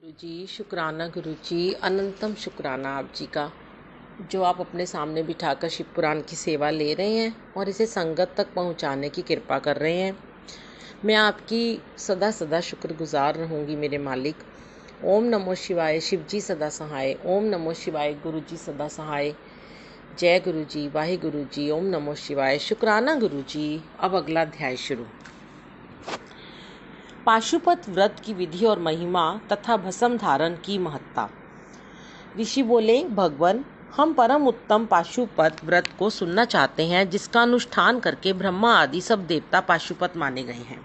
गुरुजी शुक्राना गुरुजी, अनंतम शुक्राना आप जी का, जो आप अपने सामने बिठाकर शिव पुराण की सेवा ले रहे हैं और इसे संगत तक पहुंचाने की कृपा कर रहे हैं। मैं आपकी सदा सदा शुक्रगुजार रहूंगी मेरे मालिक। ओम नमो शिवाय, शिव जी सदा सहाय। ओम नमो शिवाय, गुरुजी सदा सहाय। जय गुरुजी, वाहे गुरुजी, ओम नमो शिवाय, शुक्राना गुरुजी। अब अगला अध्याय शुरू। पाशुपत व्रत की विधि और महिमा तथा भस्म धारण की महत्ता। ऋषि बोले, भगवान, हम परम उत्तम पाशुपत व्रत को सुनना चाहते हैं, जिसका अनुष्ठान करके ब्रह्मा आदि सब देवता पाशुपत माने गए हैं।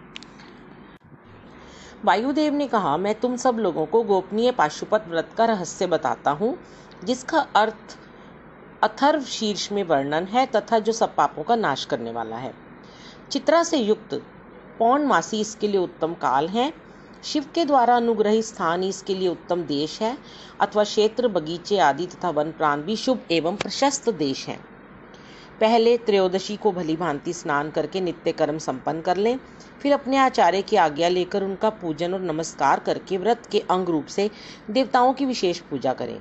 वायुदेव ने कहा, मैं तुम सब लोगों को गोपनीय पाशुपत व्रत का रहस्य बताता हूँ, जिसका अर्थ अथर्व शीर्ष में वर्णन है तथा जो सब पापों का नाश करने वाला है। चित्रा से युक्त पौर्णमासी इसके लिए उत्तम काल है। शिव के द्वारा अनुग्रहित स्थान इसके लिए उत्तम देश है, अथवा क्षेत्र, बगीचे आदि तथा वन प्रांत भी शुभ एवं प्रशस्त देश हैं। पहले त्रयोदशी को भली भांति स्नान करके नित्य कर्म संपन्न कर लें, फिर अपने आचार्य की आज्ञा लेकर उनका पूजन और नमस्कार करके व्रत के अंग रूप से देवताओं की विशेष पूजा करें।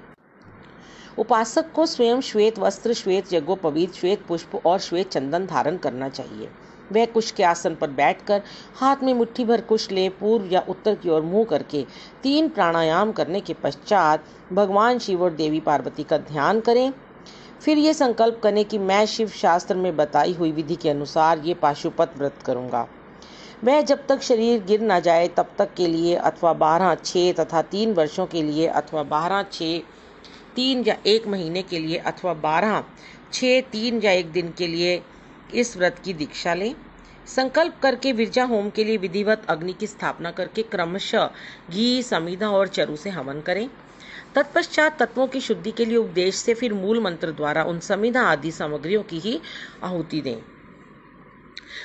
उपासक को स्वयं श्वेत वस्त्र, श्वेत यज्ञोपवीत, श्वेत पुष्प और श्वेत चंदन धारण करना चाहिए। वह कुश के आसन पर बैठकर हाथ में मुट्ठी भर कुश ले पूर्व या उत्तर की ओर मुंह करके 3 प्राणायाम करने के पश्चात भगवान शिव और देवी पार्वती का ध्यान करें। फिर ये संकल्प करें कि मैं शिव शास्त्र में बताई हुई विधि के अनुसार ये पाशुपत व्रत करूंगा। वह जब तक शरीर गिर न जाए तब तक के लिए, अथवा 12, 6 तथा 3 वर्षों के लिए, अथवा 12, 6, 3 या 1 महीने के लिए, अथवा 12, 6, 3 या 1 दिन के लिए इस व्रत की दीक्षा लें। संकल्प करके विरजा होम के लिए विधिवत अग्नि की स्थापना करके क्रमशः घी, समिधा और चरु से हवन करें। तत्पश्चात तत्वों की शुद्धि के लिए उपदेश से फिर मूल मंत्र द्वारा उन समिधा आदि सामग्रियों की ही आहुति दें।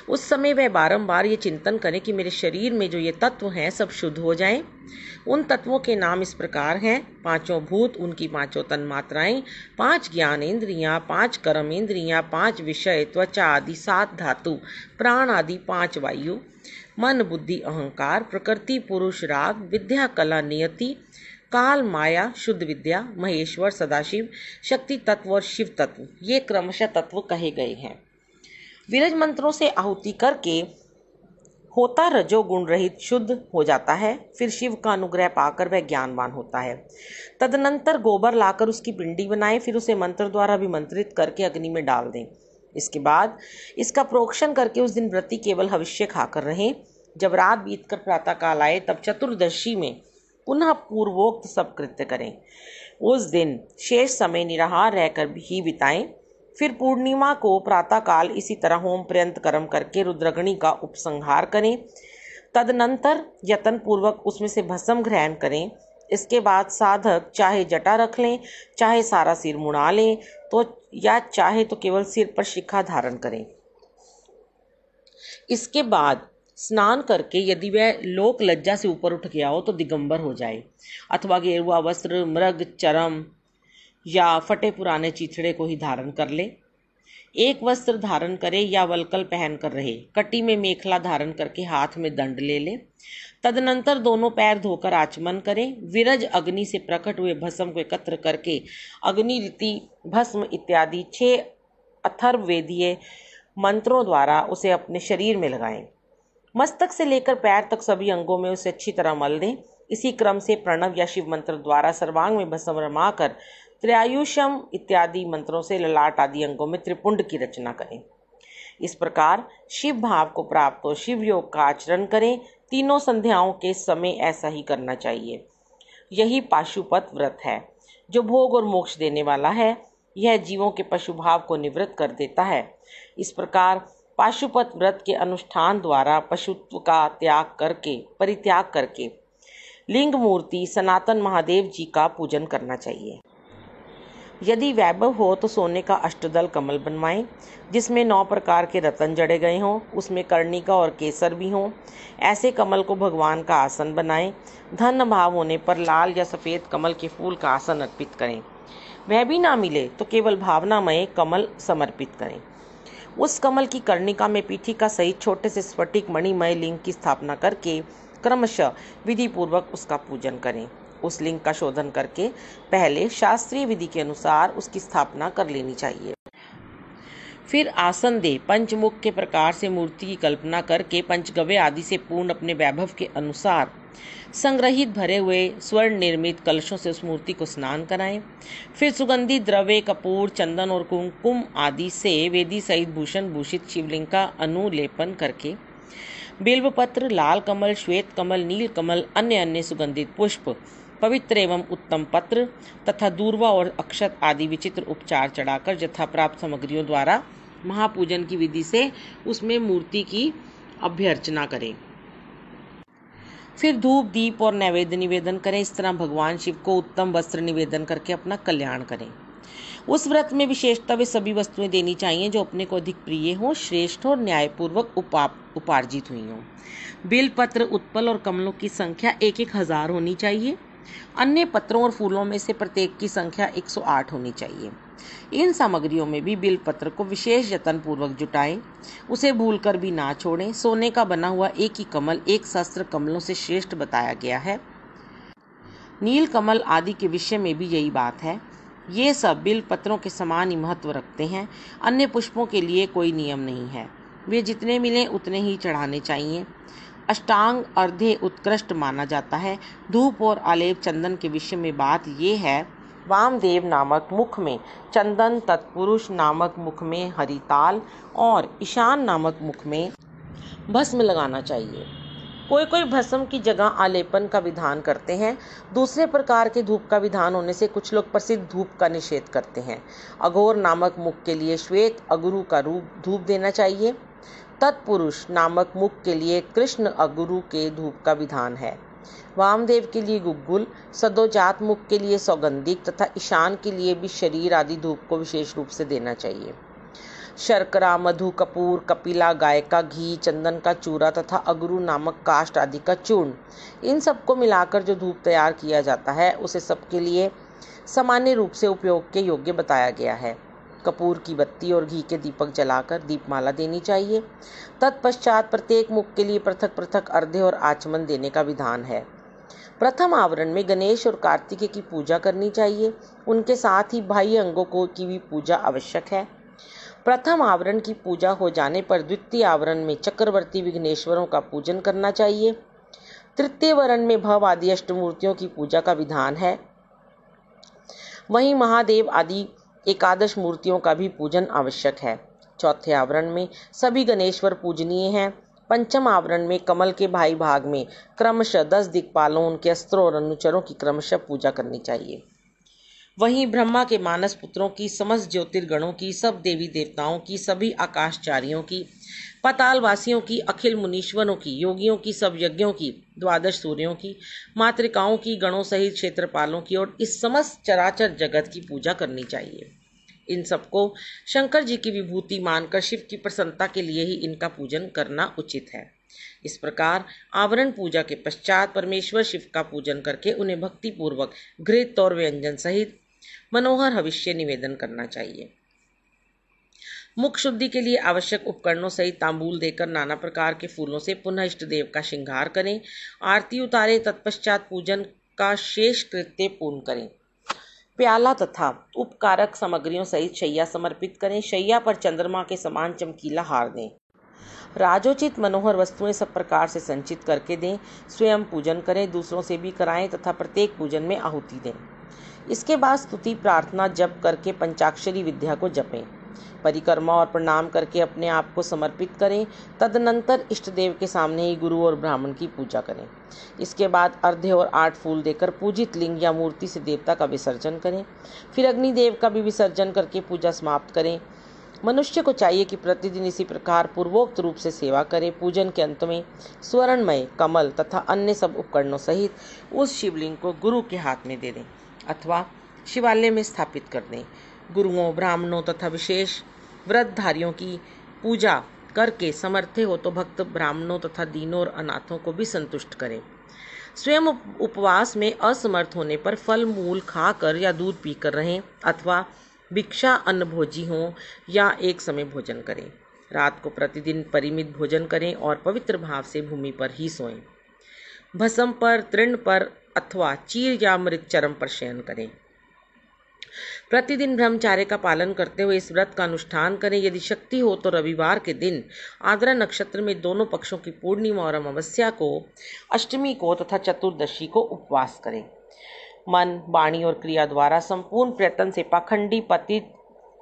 उस समय वह बारंबार ये चिंतन करें कि मेरे शरीर में जो ये तत्व हैं सब शुद्ध हो जाएं। उन तत्वों के नाम इस प्रकार हैं: 5 भूत, उनकी 5 तन्मात्राएं, 5 ज्ञान इंद्रियां, 5 कर्म इंद्रियां, 5 विषय, त्वचा आदि 7 धातु, प्राण आदि 5 वायु, मन, बुद्धि, अहंकार, प्रकृति, पुरुष, राग, विद्या, कला, नियति, काल, माया, शुद्ध विद्या, महेश्वर, सदाशिव, शक्ति तत्व और शिव तत्व, ये क्रमशः तत्व कहे गए हैं। विरज मंत्रों से आहुति करके होता रजोगुण रहित शुद्ध हो जाता है। फिर शिव का अनुग्रह पाकर वह ज्ञानवान होता है। तदनंतर गोबर लाकर उसकी पिंडी बनाएं, फिर उसे मंत्र द्वारा अभिमंत्रित करके अग्नि में डाल दें। इसके बाद इसका प्रोक्षण करके उस दिन व्रती केवल हविष्य खाकर रहें। जब रात बीतकर प्रातः काल आए तब चतुर्दशी में पुनः पूर्वोक्त सब कृत्य करें। उस दिन शेष समय निराहार रहकर ही बिताएं। फिर पूर्णिमा को प्रातः काल इसी तरह होम पर्यंत कर्म करके रुद्रग्नि का उपसंहार करें। तदनंतर यत्न पूर्वक उसमें से भस्म ग्रहण करें। इसके बाद साधक चाहे जटा रख लें, चाहे सारा सिर मुड़ा लें, तो या चाहे तो केवल सिर पर शिखा धारण करें। इसके बाद स्नान करके यदि वह लोक लज्जा से ऊपर उठ गया हो तो दिगंबर हो जाए, अथवा गेरुआ वस्त्र, मृग चरम या फटे पुराने चिथड़े को ही धारण कर ले। एक वस्त्र धारण करे या वलकल पहन कर रहे। कटी में मेखला धारण करके हाथ में दंड ले ले। तदनंतर दोनों पैर धोकर आचमन करें। विरज अग्नि से प्रकट हुए भस्म को एकत्र करके अग्नि रीति भस्म इत्यादि 6 अथर्ववेदीय मंत्रों द्वारा उसे अपने शरीर में लगाएं। मस्तक से लेकर पैर तक सभी अंगों में उसे अच्छी तरह मल दें। इसी क्रम से प्रणव या शिव मंत्र द्वारा सर्वांग में भस्म रमाकर त्रयायुषम इत्यादि मंत्रों से ललाट आदि अंगों में त्रिपुंड की रचना करें। इस प्रकार शिव भाव को प्राप्त हो शिव योग का आचरण करें। तीनों संध्याओं के समय ऐसा ही करना चाहिए। यही पाशुपत व्रत है जो भोग और मोक्ष देने वाला है। यह जीवों के पशु भाव को निवृत्त कर देता है। इस प्रकार पाशुपत व्रत के अनुष्ठान द्वारा पशुत्व का परित्याग करके लिंग मूर्ति सनातन महादेव जी का पूजन करना चाहिए। यदि वैभव हो तो सोने का अष्टदल कमल बनवाएं, जिसमें 9 प्रकार के रत्न जड़े गए हों, उसमें कर्णिका और केसर भी हों। ऐसे कमल को भगवान का आसन बनाएं। धन भाव होने पर लाल या सफ़ेद कमल के फूल का आसन अर्पित करें। वह भी ना मिले तो केवल भावनामय कमल समर्पित करें। उस कमल की कर्णिका में पीठिका सहित छोटे से स्फटिक मणिमय लिंग की स्थापना करके क्रमशः विधि पूर्वक उसका पूजन करें। उस लिंग का शोधन करके पहले शास्त्रीय विधि के अनुसार उसकी स्थापना कर लेनी चाहिए। फिर आसन दे पंचमुख के प्रकार से मूर्ति की कल्पना करके पंचगव्य आदि से पूर्ण अपने वैभव के अनुसार संग्रहित भरे हुए स्वर्ण निर्मित कलशों से उस मूर्ति को स्नान कराएं। फिर सुगंधित द्रव्य कपूर चंदन और कुमकुम आदि से वेदी सहित भूषण भूषित शिवलिंग का अनुलेपन करके बिल्वपत्र, लाल कमल, श्वेत कमल, नील कमल, अन्य सुगंधित पुष्प, पवित्र एवं उत्तम पत्र तथा दूर्वा और अक्षत आदि विचित्र उपचार चढ़ाकर यथा प्राप्त सामग्रियों द्वारा महापूजन की विधि से उसमें मूर्ति की अभ्यर्चना करें। फिर धूप दीप और नैवेद्य निवेदन करें। इस तरह भगवान शिव को उत्तम वस्त्र निवेदन करके अपना कल्याण करें। उस व्रत में विशेषतः वे सभी वस्तुएं देनी चाहिए जो अपने को अधिक प्रिय हो, श्रेष्ठ और न्यायपूर्वक उपार्जित हुई हों। बिलपत्र, उत्पल और कमलों की संख्या 1,000 होनी चाहिए। अन्य पत्रों और फूलों में से प्रत्येक की संख्या 108 होनी चाहिए। इन सामग्रियों में भी बिलपत्र को विशेष यत्न पूर्वक जुटाएं, उसे भूलकर भी ना छोड़ें। सोने का बना हुआ एक ही कमल 1 सहस्त्र कमलों से श्रेष्ठ बताया गया है। नील कमल आदि के विषय में भी यही बात है। ये सब बिल पत्रों के समान ही महत्व रखते हैं। अन्य पुष्पों के लिए कोई नियम नहीं है, वे जितने मिलें उतने ही चढ़ाने चाहिए। अष्टांग अर्धे उत्कृष्ट माना जाता है। धूप और आलेप चंदन के विषय में बात यह है, वामदेव नामक मुख में चंदन, तत्पुरुष नामक मुख में हरिताल और ईशान नामक मुख में भस्म लगाना चाहिए। कोई भस्म की जगह आलेपन का विधान करते हैं। दूसरे प्रकार के धूप का विधान होने से कुछ लोग प्रसिद्ध धूप का निषेध करते हैं। अघोर नामक मुख के लिए श्वेत अगुरु का रूप धूप देना चाहिए। तत्पुरुष नामक मुख के लिए कृष्ण अगुरु के धूप का विधान है। वामदेव के लिए गुग्गुल, सदोजात मुख के लिए सौगंधिक तथा ईशान के लिए भी शरीर आदि धूप को विशेष रूप से देना चाहिए। शर्करा, मधु, कपूर, कपिला, गाय का घी, चंदन का चूरा तथा अगुरु नामक काष्ठ आदि का चूर्ण, इन सबको मिलाकर जो धूप तैयार किया जाता है उसे सबके लिए सामान्य रूप से उपयोग के योग्य बताया गया है। कपूर की बत्ती और घी के दीपक जलाकर दीपमाला देनी चाहिए। तत्पश्चात प्रत्येक मुख के लिए पृथक पृथक अर्घ्य और आचमन देने का विधान है। प्रथम आवरण में गणेश और कार्तिकेय की पूजा करनी चाहिए। उनके साथ ही बाह्य अंगों की भी पूजा आवश्यक है। प्रथम आवरण की पूजा हो जाने पर द्वितीय आवरण में चक्रवर्ती विघ्नेश्वरों का पूजन करना चाहिए। तृतीय वरण में भव आदि अष्टमूर्तियों की पूजा का विधान है। वहीं महादेव आदि एकादश मूर्तियों का भी पूजन आवश्यक है। चौथे आवरण में सभी गणेश्वर पूजनीय हैं। पंचम आवरण में कमल के भाई भाग में क्रमशः 10 दिक्पालों, उनके अस्त्रों और अनुचरों की क्रमशः पूजा करनी चाहिए। वहीं ब्रह्मा के मानस पुत्रों की, समस्त ज्योतिर्गणों की, सब देवी देवताओं की, सभी आकाशचारियों की, पातालवासियों की, अखिल मुनीश्वरों की, योगियों की, सब यज्ञों की, 12 सूर्यों की, मातृकाओं की, गणों सहित क्षेत्रपालों की और इस समस्त चराचर जगत की पूजा करनी चाहिए। इन सबको शंकर जी की विभूति मानकर शिव की प्रसन्नता के लिए ही इनका पूजन करना उचित है। इस प्रकार आवरण पूजा के पश्चात परमेश्वर शिव का पूजन करके उन्हें भक्ति पूर्वक घृत और व्यंजन सहित मनोहर हविष्य निवेदन करना चाहिए। मुख शुद्धि के लिए आवश्यक उपकरणों सहित तांबूल देकर नाना प्रकार के फूलों से पुनः इष्ट देव का श्रृंगार करें। आरती उतारें। तत्पश्चात पूजन का शेष कृत्य पूर्ण करें। प्याला तथा उपकारक सामग्रियों सहित शैया समर्पित करें। शैया पर चंद्रमा के समान चमकीला हार दें। राजोचित मनोहर वस्तुएं सब प्रकार से संचित करके दें। स्वयं पूजन करें, दूसरों से भी कराएं तथा प्रत्येक पूजन में आहुति दें। इसके बाद स्तुति प्रार्थना जप करके पंचाक्षरी विद्या को जपें। परिक्रमा और प्रणाम करके अपने आप को समर्पित करें। तदनंतर इष्ट देव के सामने ही गुरु और ब्राह्मण की पूजा करें। इसके बाद अर्घ्य और 8 फूल देकर पूजित लिंग या मूर्ति से देवता का विसर्जन करें। फिर अग्निदेव का भी विसर्जन करके पूजा समाप्त करें। मनुष्य को चाहिए कि प्रतिदिन इसी प्रकार पूर्वोक्त रूप से सेवा करे। पूजन के अंत में स्वर्णमय कमल तथा अन्य सब उपकरणों सहित उस शिवलिंग को गुरु के हाथ में दे दें अथवा शिवालय में स्थापित कर दें। गुरुओं, ब्राह्मणों तथा विशेष व्रतधारियों की पूजा करके समर्थ हो तो भक्त ब्राह्मणों तथा दीनों और अनाथों को भी संतुष्ट करें। स्वयं उपवास में असमर्थ होने पर फल मूल खाकर या दूध पीकर रहें अथवा भिक्षा अन्नभोजी हों या एक समय भोजन करें। रात को प्रतिदिन परिमित भोजन करें और पवित्र भाव से भूमि पर ही सोएं। भस्म पर, तृण पर अथवा चीर या मृगचर्म पर शयन करें। प्रतिदिन ब्रह्मचार्य का पालन करते हुए इस व्रत का अनुष्ठान करें। यदि शक्ति हो तो रविवार के दिन, आर्द्रा नक्षत्र में दोनों पक्षों की पूर्णिमा और अमावस्या को, अष्टमी को तथा चतुर्दशी को उपवास करें। मन, वाणी और क्रिया द्वारा संपूर्ण प्रयत्न से पाखंडी, पतित,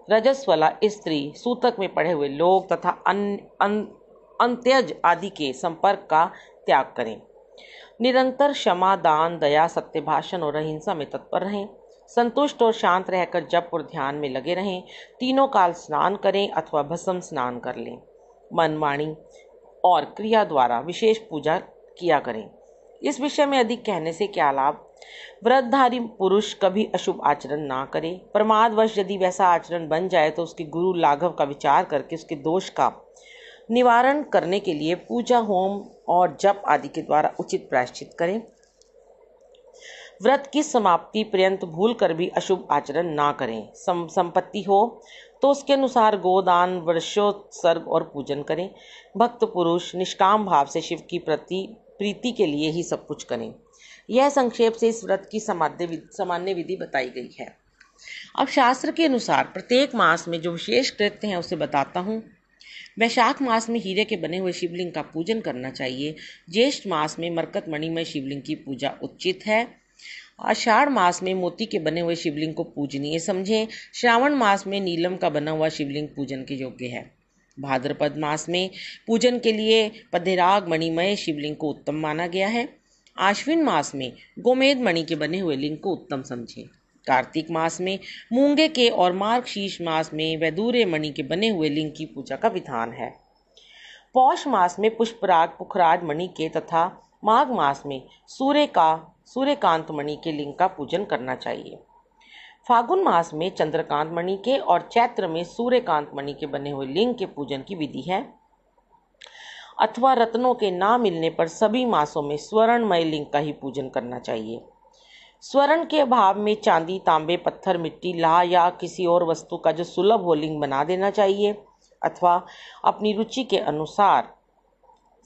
रजस्वला स्त्री, सूतक में पड़े हुए लोग तथा अंत्यज आदि के संपर्क का त्याग करें। निरंतर क्षमा, दान, दया, सत्य भाषण और अहिंसा में तत्पर रहें। संतुष्ट और शांत रहकर जप और ध्यान में लगे रहें। तीनों काल स्नान करें अथवा भस्म स्नान कर लें। मन, वाणी और क्रिया द्वारा विशेष पूजा किया करें। इस विषय में अधिक कहने से क्या लाभ। व्रतधारी पुरुष कभी अशुभ आचरण ना करे। प्रमादवश यदि वैसा आचरण बन जाए तो उसके गुरु लाघव का विचार करके उसके दोष का निवारण करने के लिए पूजा, होम और जप आदि के द्वारा उचित प्रायश्चित करें। व्रत की समाप्ति पर्यंत भूल कर भी अशुभ आचरण ना करें। संपत्ति हो तो उसके अनुसार गोदान, वर्षोत्सर्ग और पूजन करें। भक्त पुरुष निष्काम भाव से शिव की प्रीति के लिए ही सब कुछ करें। यह संक्षेप से इस व्रत की सामान्य विधि बताई गई है। अब शास्त्र के अनुसार प्रत्येक मास में जो विशेष कृत्य हैं उसे बताता हूँ। वैशाख मास में हीरे के बने हुए शिवलिंग का पूजन करना चाहिए। ज्येष्ठ मास में मरकत मणिमय शिवलिंग की पूजा उचित है। आषाढ़ मास में मोती के बने हुए शिवलिंग को पूजनीय समझें। श्रावण मास में नीलम का बना हुआ शिवलिंग पूजन के योग्य है। भाद्रपद मास में पूजन के लिए पद्यराग मणिमय शिवलिंग को उत्तम माना गया है। आश्विन मास में गोमेद मणि के बने हुए लिंग को उत्तम समझें। कार्तिक मास में मूंगे के और मार्गशीर्ष मास में वैदूर्य मणि के बने हुए लिंग की पूजा का विधान है। पौष मास में पुष्पराग, पुखराज मणि के तथा माघ मास में सूर्यकांत मणि के लिंग का पूजन करना चाहिए। फागुन मास में चंद्रकांत मणि के और चैत्र में सूर्यकांत मणि के बने हुए लिंग के पूजन की विधि है। अथवा रत्नों के ना मिलने पर सभी मासों में स्वर्णमय लिंग का ही पूजन करना चाहिए। स्वर्ण के अभाव में चांदी, तांबे, पत्थर, मिट्टी, लाह या किसी और वस्तु का जो सुलभ हो लिंग बना देना चाहिए। अथवा अपनी रुचि के अनुसार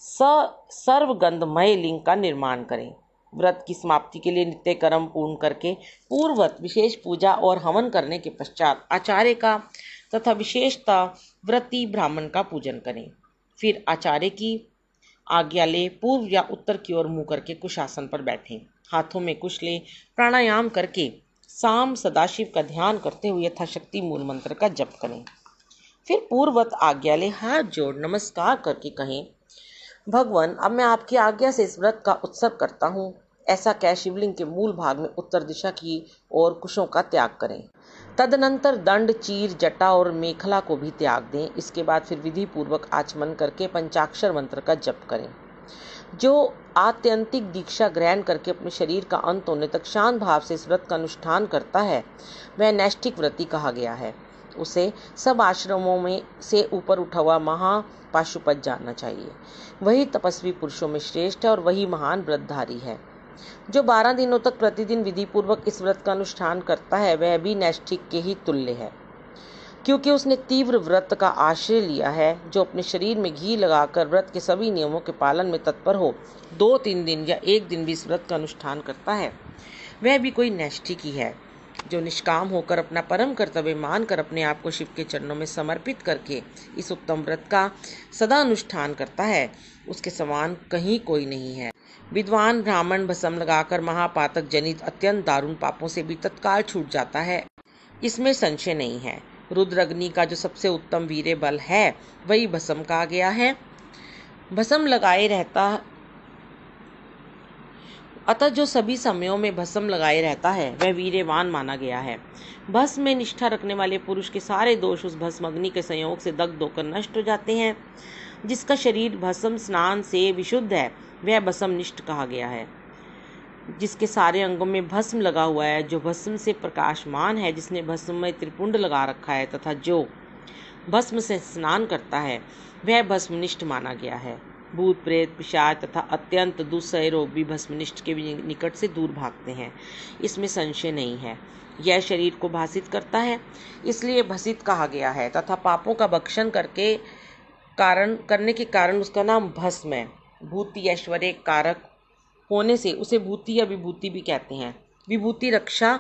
सर्वगंधमय लिंग का निर्माण करें। व्रत की समाप्ति के लिए नित्य कर्म पूर्ण करके पूर्ववत विशेष पूजा और हवन करने के पश्चात आचार्य का तथा विशेषतः व्रती ब्राह्मण का पूजन करें। फिर आचार्य की आज्ञा ले पूर्व या उत्तर की ओर मुंह करके कुशासन पर बैठें। हाथों में कुश लें। प्राणायाम करके साम सदाशिव का ध्यान करते हुए यथाशक्ति मूल मंत्र का जप करें। फिर पूर्ववत आज्ञा ले हाथ जोड़ नमस्कार करके कहें, भगवान, अब मैं आपकी आज्ञा से इस व्रत का उत्सव करता हूँ। ऐसा कह शिवलिंग के मूल भाग में उत्तर दिशा की ओर कुशों का त्याग करें। तदनंतर दंड, चीर, जटा और मेखला को भी त्याग दें। इसके बाद फिर विधि पूर्वक आचमन करके पंचाक्षर मंत्र का जप करें। जो आत्यंतिक दीक्षा ग्रहण करके अपने शरीर का अंत होने तक शांत भाव से इस व्रत का अनुष्ठान करता है वह नैष्ठिक व्रती कहा गया है। उसे सब आश्रमों में से ऊपर उठा हुआ महापाशुपत जानना चाहिए। वही तपस्वी पुरुषों में श्रेष्ठ है और वही महान व्रतधारी है। जो 12 दिनों तक प्रतिदिन विधि पूर्वक इस व्रत का अनुष्ठान करता है वह भी नैष्ठिक के ही तुल्य है, क्योंकि उसने तीव्र व्रत का आश्रय लिया है। जो अपने शरीर में घी लगाकर व्रत के सभी नियमों के पालन में तत्पर हो 2-3 दिन या 1 दिन भी इस व्रत का अनुष्ठान करता है वह भी कोई नैष्ठिक ही है। जो निष्काम होकर अपना परम कर्तव्य मानकर अपने आप को शिव के चरणों में समर्पित करके इस उत्तम व्रत का सदा अनुष्ठान करता है उसके समान कहीं कोई नहीं है। विद्वान ब्राह्मण भस्म लगाकर महापातक जनित अत्यंत दारुण पापों से भी तत्काल छूट जाता है, इसमें संशय नहीं है। रुद्र अग्नि का जो सबसे उत्तम वीर्य बल है वही भस्म कहा गया है। भस्म लगाए रहता अतः जो सभी समयों में भस्म लगाए रहता है वह वीर्यवान माना गया है। भस्म में निष्ठा रखने वाले पुरुष के सारे दोष उस भस्म अग्नि के संयोग से दग्ध होकर नष्ट हो जाते हैं। जिसका शरीर भस्म स्नान से विशुद्ध है वह भस्मनिष्ठ कहा गया है। जिसके सारे अंगों में भस्म लगा हुआ है, जो भस्म से प्रकाशमान है, जिसने भस्म में त्रिपुंड लगा रखा है तथा जो भस्म से स्नान करता है वह भस्मनिष्ठ माना गया है। भूत प्रेत पिशाच तथा अत्यंत दुस्सह रोग भी भस्मनिष्ठ के निकट से दूर भागते हैं, इसमें संशय नहीं है। यह शरीर को भासित करता है इसलिए भसित कहा गया है तथा पापों का भक्षण करने के कारण उसका नाम भस्म है। भूति ऐश्वर्य कारक होने से उसे भूति या विभूति भी कहते हैं। विभूति रक्षा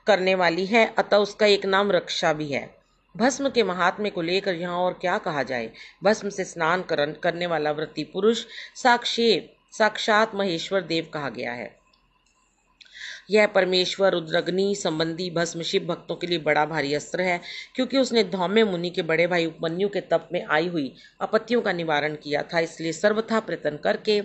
करने वाली है, अतः उसका एक नाम रक्षा भी है। भस्म के महात्म्य को लेकर यहाँ और क्या कहा जाए। भस्म से स्नान करने वाला व्रती पुरुष साक्षात महेश्वर देव कहा गया है। यह परमेश्वर रुद्रग्नि संबंधी भस्म शिव भक्तों के लिए बड़ा भारी अस्त्र है, क्योंकि उसने धौम्य मुनि के बड़े भाई उपमन्यु के तप में आई हुई आपत्तियों का निवारण किया था। इसलिए सर्वथा प्रयत्न करके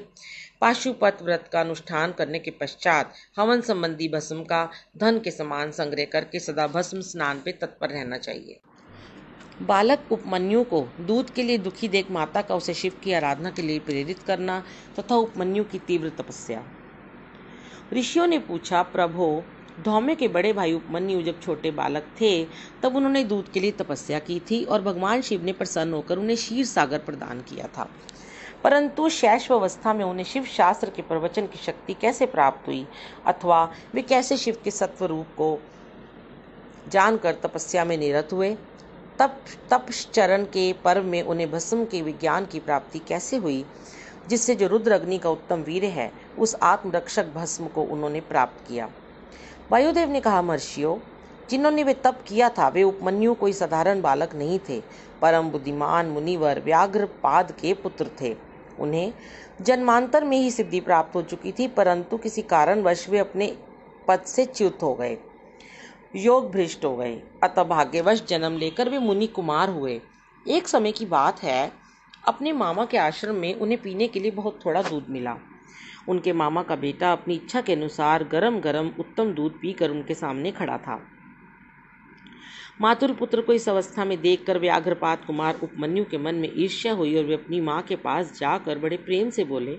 पाशुपत व्रत का अनुष्ठान करने के पश्चात हवन संबंधी भस्म का धन के समान संग्रह करके सदा भस्म स्नान पे तत्पर रहना चाहिए। बालक उपमन्यु को दूध के लिए दुखी देख माता का उसे शिव की आराधना के लिए प्रेरित करना तथा उपमन्यु की तीव्र तपस्या। ऋषियों ने पूछा, प्रभो, धौम्य के बड़े भाई उपमन्यु जब छोटे बालक थे तब उन्होंने दूध के लिए तपस्या की थी और भगवान शिव ने प्रसन्न होकर उन्हें क्षीर सागर प्रदान किया था। परंतु शैशव अवस्था में उन्हें शिव शास्त्र के प्रवचन की शक्ति कैसे प्राप्त हुई अथवा वे कैसे शिव के सत्व रूप को जानकर तपस्या में निरत हुए। तपश्चरण के पर्व में उन्हें भस्म के विज्ञान की प्राप्ति कैसे हुई, जिससे जो रुद्र अग्नि का उत्तम वीर्य है उस आत्मरक्षक भस्म को उन्होंने प्राप्त किया। वायुदेव ने कहा, महर्षियों, जिन्होंने वे तप किया था वे उपमन्यु कोई साधारण बालक नहीं थे, परम बुद्धिमान मुनिवर व्याघ्रपाद के पुत्र थे। उन्हें जन्मांतर में ही सिद्धि प्राप्त हो चुकी थी, परंतु किसी कारणवश वे अपने पद से च्युत हो गए, योग भ्रष्ट हो गए, अतः भाग्यवश जन्म लेकर वे मुनि कुमार हुए। एक समय की बात है, अपने मामा के आश्रम में उन्हें पीने के लिए बहुत थोड़ा दूध मिला। उनके मामा का बेटा अपनी इच्छा के अनुसार गरम गरम उत्तम दूध पीकर उनके सामने खड़ा था। मातुर पुत्र को इस अवस्था में देखकर व्याघ्रपाद कुमार उपमन्यु के मन में ईर्ष्या हुई और वे अपनी माँ के पास जाकर बड़े प्रेम से बोले,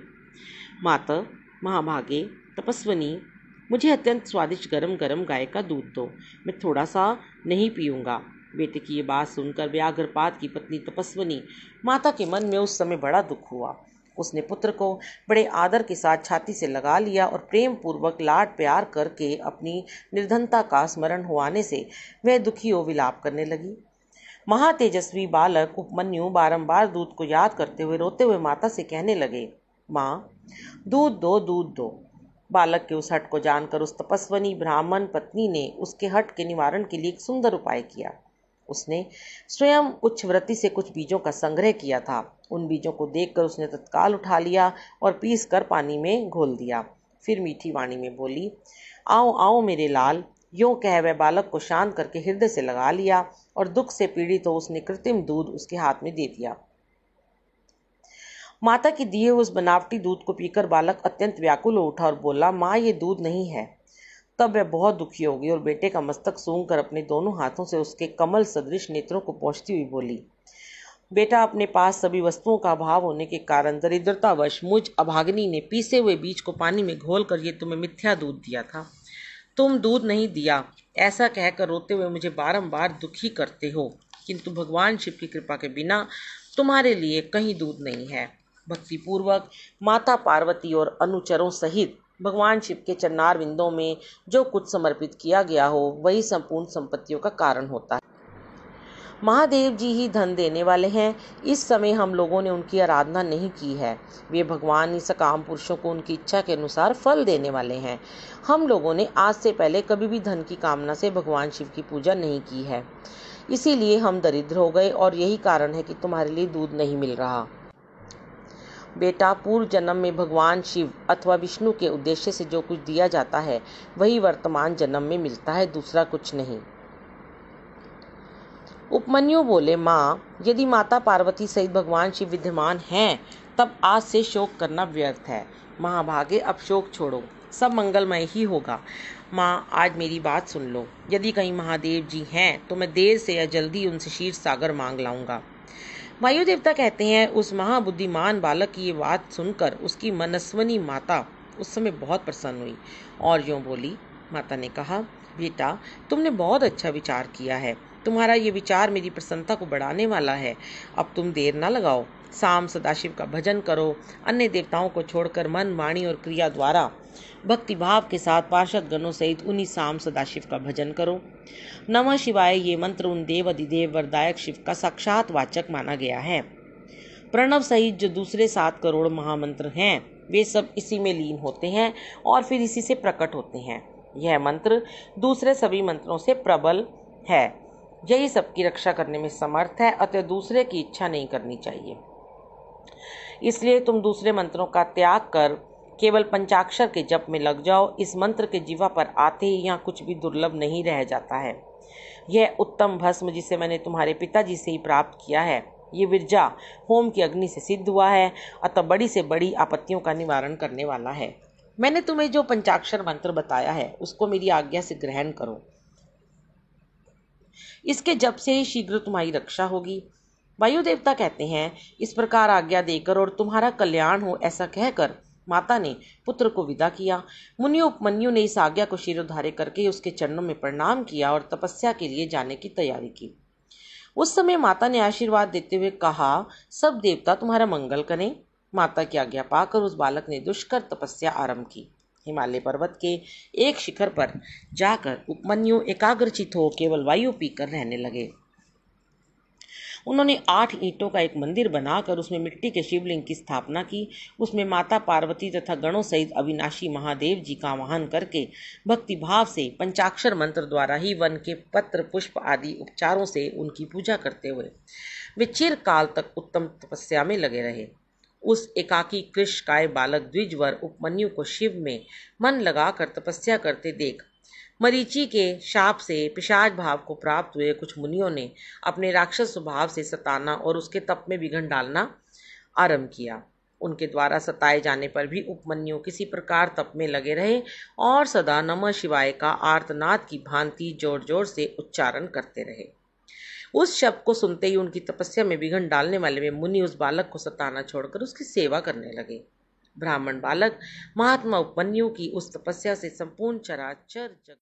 माता, महाभागे, तपस्विनी, मुझे अत्यंत स्वादिष्ट गरम गरम गाय का दूध दो, मैं थोड़ा सा नहीं पीऊँगा। बेटे की ये बात सुनकर व्याघ्रपाद की पत्नी तपस्विनी माता के मन में उस समय बड़ा दुख हुआ। उसने पुत्र को बड़े आदर के साथ छाती से लगा लिया और प्रेम पूर्वक लाड प्यार करके अपनी निर्धनता का स्मरण हुआने से वह दुखी हो विलाप करने लगी। महातेजस्वी बालक उपमन्यु बारंबार दूध को याद करते हुए रोते हुए माता से कहने लगे, माँ, दूध दो, दूध दो। बालक के उस हट को जानकर उस तपस्विनी ब्राह्मण पत्नी ने उसके हट के निवारण के लिए एक सुंदर उपाय किया। उसने स्वयं उच्चव्रती से कुछ बीजों का संग्रह किया था। उन बीजों को देखकर उसने तत्काल उठा लिया और पीस कर पानी में घोल दिया। फिर मीठी वाणी में बोली, आओ आओ मेरे लाल। यूं कह वह बालक को शांत करके हृदय से लगा लिया और दुख से पीड़ित हो उसने कृत्रिम दूध उसके हाथ में दे दिया। माता की दिए उस बनावटी दूध को पीकर बालक अत्यंत व्याकुल हो उठा और बोला, माँ, ये दूध नहीं है। तब वह बहुत दुखी हो गई और बेटे का मस्तक सूंघकर अपने दोनों हाथों से उसके कमल सदृश नेत्रों को पोंछती हुई बोली, बेटा, अपने पास सभी वस्तुओं का अभाव होने के कारण दरिद्रतावश मुझ अभागिनी ने पीसे हुए बीज को पानी में घोलकर ये तुम्हें मिथ्या दूध दिया था। तुम दूध नहीं दिया ऐसा कहकर रोते हुए मुझे बारंबार दुखी करते हो, किंतु भगवान शिव की कृपा के बिना तुम्हारे लिए कहीं दूध नहीं है। भक्तिपूर्वक माता पार्वती और अनुचरों सहित भगवान शिव के चरणार विंदों में जो कुछ समर्पित किया गया हो वही संपूर्ण संपत्तियों का कारण होता है। महादेव जी ही धन देने वाले हैं। इस समय हम लोगों ने उनकी आराधना नहीं की है। वे भगवान ही सकाम पुरुषों को उनकी इच्छा के अनुसार फल देने वाले हैं। हम लोगों ने आज से पहले कभी भी धन की कामना से भगवान शिव की पूजा नहीं की है, इसीलिए हम दरिद्र हो गए और यही कारण है कि तुम्हारे लिए दूध नहीं मिल रहा। बेटा, पूर्व जन्म में भगवान शिव अथवा विष्णु के उद्देश्य से जो कुछ दिया जाता है वही वर्तमान जन्म में मिलता है, दूसरा कुछ नहीं। उपमन्यु बोले, माँ, यदि माता पार्वती सहित भगवान शिव विद्यमान हैं तब आज से शोक करना व्यर्थ है। महाभागे, अब शोक छोड़ो, सब मंगलमय ही होगा। माँ, आज मेरी बात सुन लो। यदि कहीं महादेव जी हैं तो मैं देर से या जल्दी उनसे क्षीर सागर मांग लाऊंगा। वायु देवता कहते हैं, उस महाबुद्धिमान बालक की ये बात सुनकर उसकी मनस्विनी माता उस समय बहुत प्रसन्न हुई और यूँ बोली। माता ने कहा, बेटा, तुमने बहुत अच्छा विचार किया है। तुम्हारा ये विचार मेरी प्रसन्नता को बढ़ाने वाला है। अब तुम देर ना लगाओ, शाम सदाशिव का भजन करो। अन्य देवताओं को छोड़कर मन, वाणी और क्रिया द्वारा भक्ति भाव के साथ पार्षद गणों सहित उन्हीं शाम सदाशिव का भजन करो। नमः शिवाय ये मंत्र उन देव अधिदेव वरदायक शिव का साक्षात वाचक माना गया है। प्रणव सहित जो दूसरे 7 करोड़ महामंत्र हैं वे सब इसी में लीन होते हैं और फिर इसी से प्रकट होते हैं। यह मंत्र दूसरे सभी मंत्रों से प्रबल है। यही सबकी रक्षा करने में समर्थ है, अतः दूसरे की इच्छा नहीं करनी चाहिए। इसलिए तुम दूसरे मंत्रों का त्याग कर केवल पंचाक्षर के जप में लग जाओ। इस मंत्र के जीवा पर आते ही यहाँ कुछ भी दुर्लभ नहीं रह जाता है। यह उत्तम भस्म जिसे मैंने तुम्हारे पिताजी से ही प्राप्त किया है, ये विरजा होम की अग्नि से सिद्ध हुआ है, अतः बड़ी से बड़ी आपत्तियों का निवारण करने वाला है। मैंने तुम्हें जो पंचाक्षर मंत्र बताया है उसको मेरी आज्ञा से ग्रहण करो। इसके जप से ही शीघ्र तुम्हारी रक्षा होगी। वायु देवता कहते हैं, इस प्रकार आज्ञा देकर और तुम्हारा कल्याण हो ऐसा कहकर माता ने पुत्र को विदा किया। मुनि उपमन्यु ने इस आज्ञा को शिरोधार्य करके उसके चरणों में प्रणाम किया और तपस्या के लिए जाने की तैयारी की। उस समय माता ने आशीर्वाद देते हुए कहा, सब देवता तुम्हारा मंगल करें। माता की आज्ञा पाकर उस बालक ने दुष्कर तपस्या आरंभ की। हिमालय पर्वत के एक शिखर पर जाकर उपमन्यु एकाग्रचित हो केवल वायु पीकर रहने लगे। उन्होंने 8 ईंटों का एक मंदिर बनाकर उसमें मिट्टी के शिवलिंग की स्थापना की। उसमें माता पार्वती तथा गणों सहित अविनाशी महादेव जी का आवाहन करके भक्ति भाव से पंचाक्षर मंत्र द्वारा ही वन के पत्र पुष्प आदि उपचारों से उनकी पूजा करते हुए वे चिरकाल तक उत्तम तपस्या में लगे रहे। उस एकाकी कृशकाय बालक द्विजवर उपमन्यु को शिव में मन लगाकर तपस्या करते देख मरीचि के शाप से पिशाच भाव को प्राप्त हुए कुछ मुनियों ने अपने राक्षस स्वभाव से सताना और उसके तप में विघ्न डालना आरंभ किया। उनके द्वारा सताए जाने पर भी उपमन्यु किसी प्रकार तप में लगे रहे और सदा नमः शिवाय का आर्तनाद की भांति जोर जोर से उच्चारण करते रहे। उस शब्द को सुनते ही उनकी तपस्या में विघ्न डालने वाले वे मुनि उस बालक को सताना छोड़कर उसकी सेवा करने लगे। ब्राह्मण बालक महात्मा उपमन्यु की उस तपस्या से संपूर्ण चराचर जगत